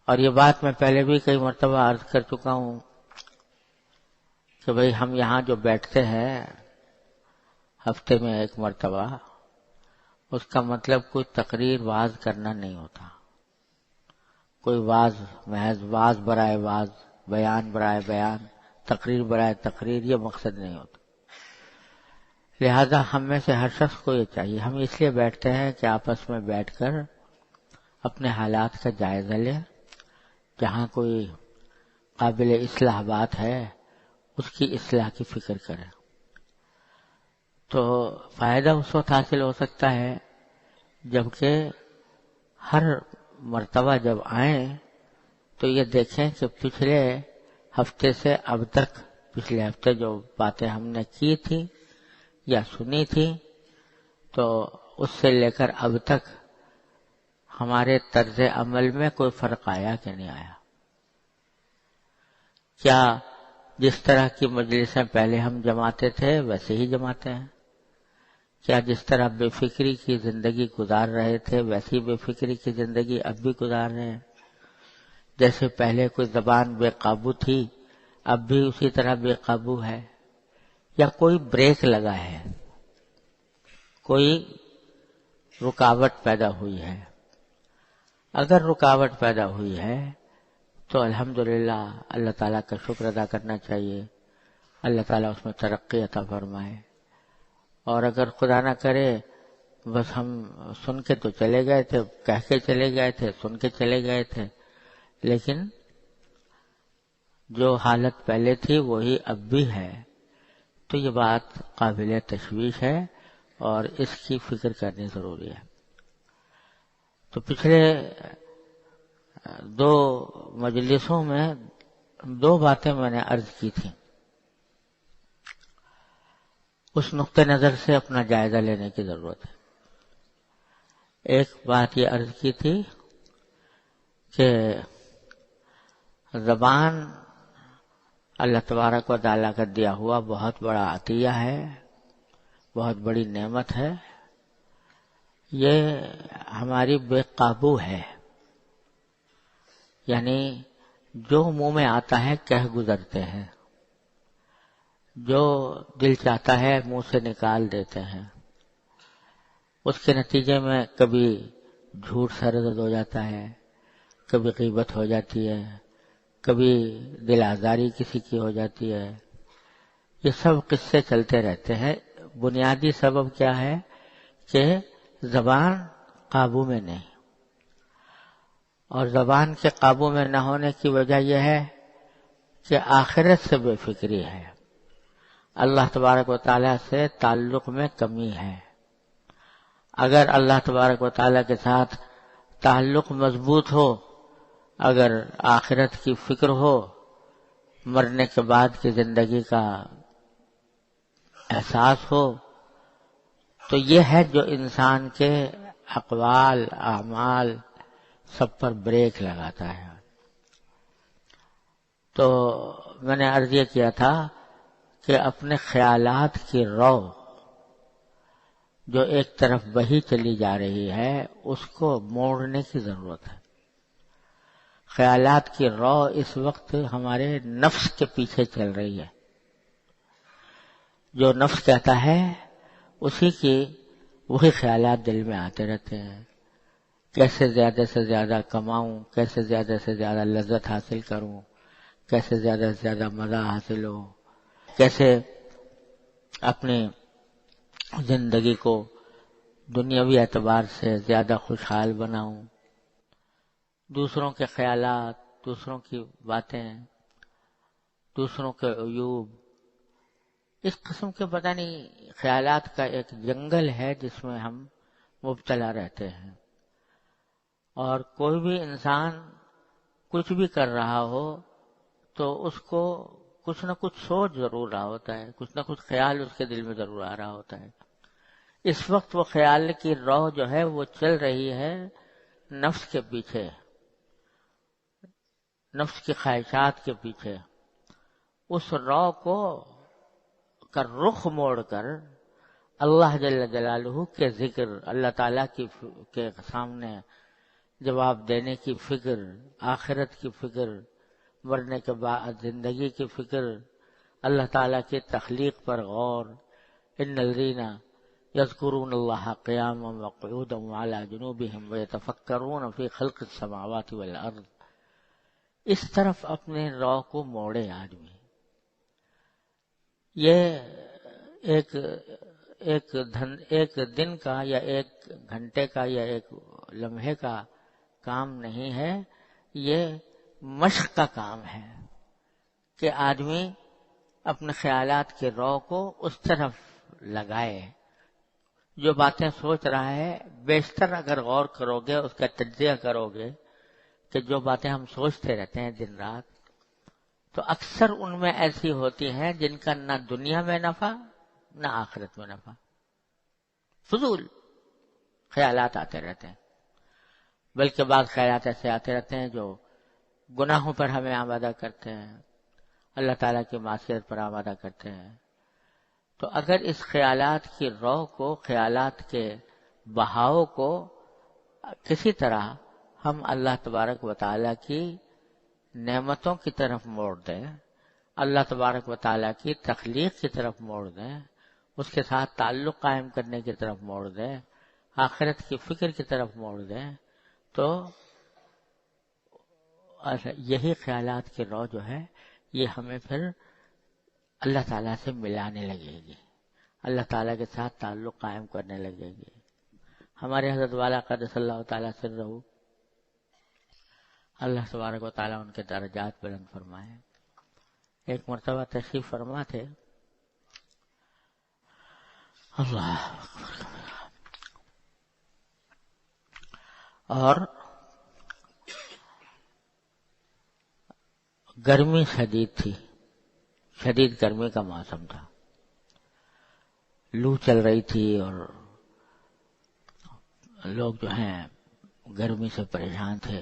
اور یہ بات میں پہلے بھی کئی مرتبہ عرض کر چکا ہوں کہ بھئی ہم یہاں جو بیٹھتے ہیں ہفتے میں ایک مرتبہ، اس کا مطلب کوئی تقریر واعظ کرنا نہیں ہوتا، کوئی واعظ محض واعظ برائے واعظ، بیان برائے بیان، تقریر برائے تقریر، یہ مقصد نہیں ہوتا۔ لہذا ہم میں سے ہر شخص کو یہ چاہیے، ہم اس لیے بیٹھتے ہیں کہ آپس میں بیٹھ کر اپنے حالات کا جائزہ لیں، جہاں کوئی قابل اصلاح بات ہے اس کی اصلاح کی فکر کریں۔ تو فائدہ اس وقت حاصل ہو سکتا ہے جبکہ ہر مرتبہ جب آئیں تو یہ دیکھیں کہ پچھلے ہفتے سے اب تک، پچھلے ہفتے جو باتیں ہم نے کی تھی یا سنی تھی، تو اس سے لے کر اب تک ہمارے طرز عمل میں کوئی فرق آیا کہ نہیں آیا؟ کیا جس طرح کی مجلسیں پہلے ہم جماتے تھے ویسے ہی جماتے ہیں؟ کیا جس طرح بے فکری کی زندگی گزار رہے تھے ویسی بے فکری کی زندگی اب بھی گزار رہے ہیں؟ جیسے پہلے کوئی زبان بے قابو تھی اب بھی اسی طرح بے قابو ہے؟ یا کوئی بریک لگا ہے، کوئی رکاوٹ پیدا ہوئی ہے؟ اگر رکاوٹ پیدا ہوئی ہے تو الحمدللہ اللہ تعالیٰ کا شکر ادا کرنا چاہیے، اللہ تعالیٰ اس میں ترقی عطا فرمائے۔ اور اگر خدا نہ کرے بس ہم سن کے تو چلے گئے تھے، کہہ کے چلے گئے تھے، سن کے چلے گئے تھے، لیکن جو حالت پہلے تھی وہی اب بھی ہے، تو یہ بات قابل تشویش ہے اور اس کی فکر کرنی ضروری ہے۔ تو پچھلے 2 مجلسوں میں 2 باتیں میں نے عرض کی تھیں، اس نقطہ نظر سے اپنا جائزہ لینے کی ضرورت ہے۔ ایک بات یہ عرض کی تھی کہ زبان اللہ تبارک و تعالیٰ کا دیا ہوا بہت بڑا عطیہ ہے، بہت بڑی نعمت ہے، یہ ہماری بے قابو ہے، یعنی جو منہ میں آتا ہے کہہ گزرتے ہیں، جو دل چاہتا ہے منہ سے نکال دیتے ہیں، اس کے نتیجے میں کبھی جھوٹ سرزد ہو جاتا ہے، کبھی غیبت ہو جاتی ہے، کبھی دل آزاری کسی کی ہو جاتی ہے، یہ سب قصے چلتے رہتے ہیں۔ بنیادی سبب کیا ہے کہ زبان قابو میں نہیں، اور زبان کے قابو میں نہ ہونے کی وجہ یہ ہے کہ آخرت سے بے فکری ہے، اللہ تبارک و تعالیٰ سے تعلق میں کمی ہے۔ اگر اللہ تبارک و تعالیٰ کے ساتھ تعلق مضبوط ہو، اگر آخرت کی فکر ہو، مرنے کے بعد کی زندگی کا احساس ہو، تو یہ ہے جو انسان کے اقوال اعمال سب پر بریک لگاتا ہے۔ تو میں نے عرض یہ کیا تھا کہ اپنے خیالات کی رو جو ایک طرف بہی چلی جا رہی ہے اس کو موڑنے کی ضرورت ہے۔ خیالات کی رو اس وقت ہمارے نفس کے پیچھے چل رہی ہے، جو نفس کہتا ہے اسی کی وہی خیالات دل میں آتے رہتے ہیں، کیسے زیادہ سے زیادہ کماؤں، کیسے زیادہ سے زیادہ لذت حاصل کروں، کیسے زیادہ سے زیادہ مزہ حاصل ہو، کیسے اپنی زندگی کو دنیاوی اعتبار سے زیادہ خوشحال بناؤں۔ دوسروں کے خیالات، دوسروں کی باتیں، دوسروں کے عیوب، اس قسم کے پتہ نہیں خیالات کا ایک جنگل ہے جس میں ہم مبتلا رہتے ہیں، اور کوئی بھی انسان کچھ بھی کر رہا ہو تو اس کو کچھ نہ کچھ سوچ ضرور رہا ہوتا ہے، کچھ نہ کچھ خیال اس کے دل میں ضرور آ رہا ہوتا ہے۔ اس وقت وہ خیال کی رو جو ہے وہ چل رہی ہے نفس کے پیچھے، نفس کی خواہشات کے پیچھے۔ اس رو کو کا رخ موڑ کر اللہ جل جلالہ کے ذکر، اللہ تعالیٰ کے سامنے جواب دینے کی فکر، آخرت کی فکر، مرنے کے بعد زندگی کی فکر، اللہ تعالیٰ کی تخلیق پر غور. ان الذین یذکرون اللہ قیاما وقعودا وعلی جنوبہم ویتفکرون فی خلق السماوات والارض. اس طرف اپنے رو کو موڑے آدمی. یہ ایک دن کا یا ایک گھنٹے کا یا ایک لمحے کا کام نہیں ہے، یہ مشق کا کام ہے کہ آدمی اپنے خیالات کے رو کو اس طرف لگائے. جو باتیں سوچ رہا ہے بیشتر اگر غور کرو گے، اس کا تجزیہ کرو گے کہ جو باتیں ہم سوچتے رہتے ہیں دن رات، تو اکثر ان میں ایسی ہوتی ہیں جن کا نہ دنیا میں نفع نہ آخرت میں نفع. فضول خیالات آتے رہتے ہیں، بلکہ بعض خیالات ایسے آتے رہتے ہیں جو گناہوں پر ہمیں آمادہ کرتے ہیں، اللہ تعالیٰ کی معصیت پر آمادہ کرتے ہیں. تو اگر اس خیالات کی رو کو، خیالات کے بہاؤ کو کسی طرح ہم اللہ تبارک و تعالیٰ کی نعمتوں کی طرف موڑ دیں، اللہ تبارک و تعالیٰ کی تخلیق کی طرف موڑ دیں، اس کے ساتھ تعلق قائم کرنے کی طرف موڑ دیں، آخرت کی فکر کی طرف موڑ دیں، تو یہی خیالات کی رو جو ہے یہ ہمیں پھر اللہ تعالیٰ سے ملانے لگے گی، اللہ تعالیٰ کے ساتھ تعلق قائم کرنے لگے گی. ہمارے حضرت والا قدس اللہ تعالیٰ سرہ، اللہ تبارک و تعالیٰ ان کے درجات بلند فرمائے، ایک مرتبہ تشریف فرما تھے. اللہ اور گرمی شدید تھی، شدید گرمی کا موسم تھا، لو چل رہی تھی اور لوگ جو ہیں گرمی سے پریشان تھے.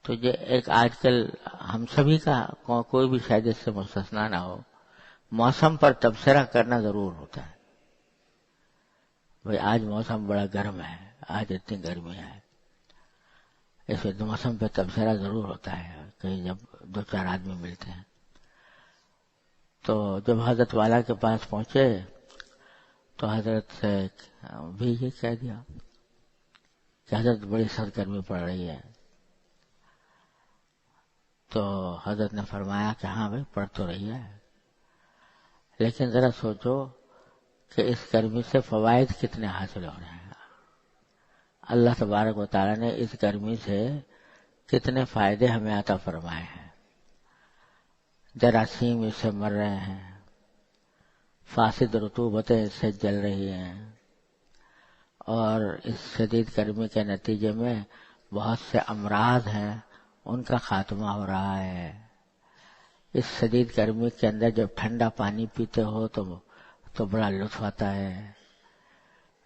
تو یہ ایک آج کل ہم سبھی کا کوئی بھی شاید اس سے مستثنا نہ ہو، موسم پر تبصرہ کرنا ضرور ہوتا ہے. بھئی آج موسم بڑا گرم ہے، آج اتنی گرمی ہے، اس موسم پہ تبصرہ ضرور ہوتا ہے کہیں جب دو چار آدمی ملتے ہیں. تو جب حضرت والا کے پاس پہنچے تو حضرت سے بھی یہ کہہ دیا کہ حضرت بڑی سخت گرمی پڑ رہی ہے. تو حضرت نے فرمایا کہ ہاں بھائی پڑ تو رہی ہے، لیکن ذرا سوچو کہ اس گرمی سے فوائد کتنے حاصل ہو رہے ہیں. اللہ تبارک و تعالیٰ نے اس گرمی سے کتنے فائدے ہمیں عطا فرمائے ہیں. جراثیم اس سے مر رہے ہیں، فاسد رطوبتیں اس سے جل رہی ہیں، اور اس شدید گرمی کے نتیجے میں بہت سے امراض ہیں ان کا خاتمہ ہو رہا ہے. اس شدید گرمی کے اندر جب ٹھنڈا پانی پیتے ہو تو بڑا لطف آتا ہے.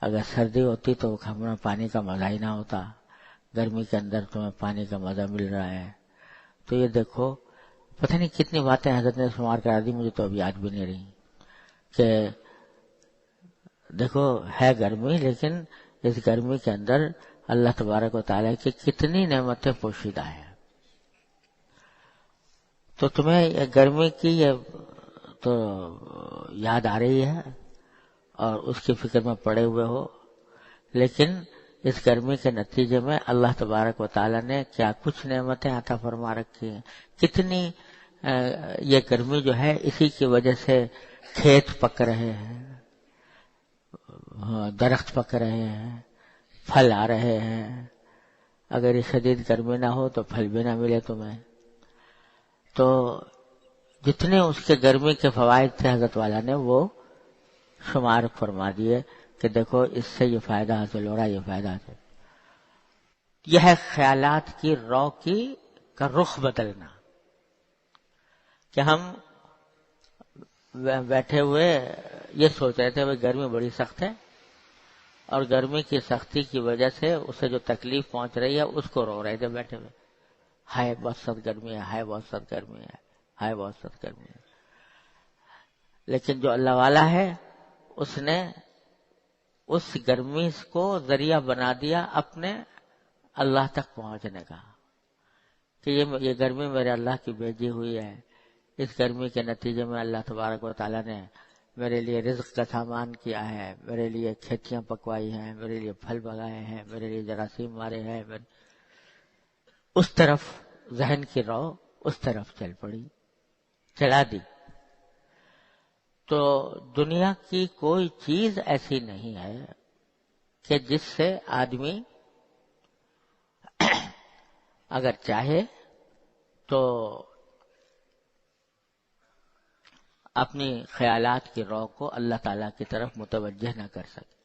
اگر سردی ہوتی تو ہمیں پانی کا مزہ ہی نہ ہوتا، گرمی کے اندر تمہیں پانی کا مزہ مل رہا ہے. تو یہ دیکھو پتہ نہیں کتنی باتیں حضرت نے شمار کرا دی، مجھے تو اب یاد بھی نہیں رہی، کہ دیکھو ہے گرمی لیکن اس گرمی کے اندر اللہ تبارک و تعالیٰ کی کتنی نعمتیں پوشیدہ ہیں. تو تمہیں یہ گرمی کی یہ تو یاد آ رہی ہے اور اس کی فکر میں پڑے ہوئے ہو، لیکن اس گرمی کے نتیجے میں اللہ تبارک و تعالیٰ نے کیا کچھ نعمتیں عطا فرما رکھی ہیں. کتنی یہ گرمی جو ہے اسی کی وجہ سے کھیت پک رہے ہیں، درخت پک رہے ہیں، پھل آ رہے ہیں. اگر یہ شدید گرمی نہ ہو تو پھل بھی نہ ملے تمہیں. تو جتنے اس کے گرمی کے فوائد تھے حضرت والا نے وہ شمار فرما دیے کہ دیکھو اس سے یہ فائدہ حاصل ہو رہا ہے، یہ فائدہ حاصل. یہ ہے خیالات کی رو کا رخ بدلنا، کہ ہم بیٹھے ہوئے یہ سوچ رہے تھے کہ گرمی بڑی سخت ہے اور گرمی کی سختی کی وجہ سے اسے جو تکلیف پہنچ رہی ہے اس کو رو رہے تھے بیٹھے ہوئے، ہائے بہت سخت گرمی ہے، ہائے بہت سخت گرمی ہے، ہائے بہت سخت گرمی ہے. لیکن جو اللہ والا ہے اس نے اس گرمی کو ذریعہ بنا دیا اپنے اللہ تک پہنچنے کا، کہ یہ گرمی میرے اللہ کی بھیجی ہوئی ہے، اس گرمی کے نتیجے میں اللہ تبارک و تعالیٰ نے میرے لیے رزق کا سامان کیا ہے، میرے لیے کھیتیاں پکوائی ہیں، میرے لیے پھل بگائے ہیں، میرے لیے جراثیم مارے ہیں، اس طرف ذہن کی رو اس طرف چل پڑی، چلا دی۔ تو دنیا کی کوئی چیز ایسی نہیں ہے کہ جس سے آدمی اگر چاہے تو اپنی خیالات کی رو کو اللہ تعالیٰ کی طرف متوجہ نہ کر سکے۔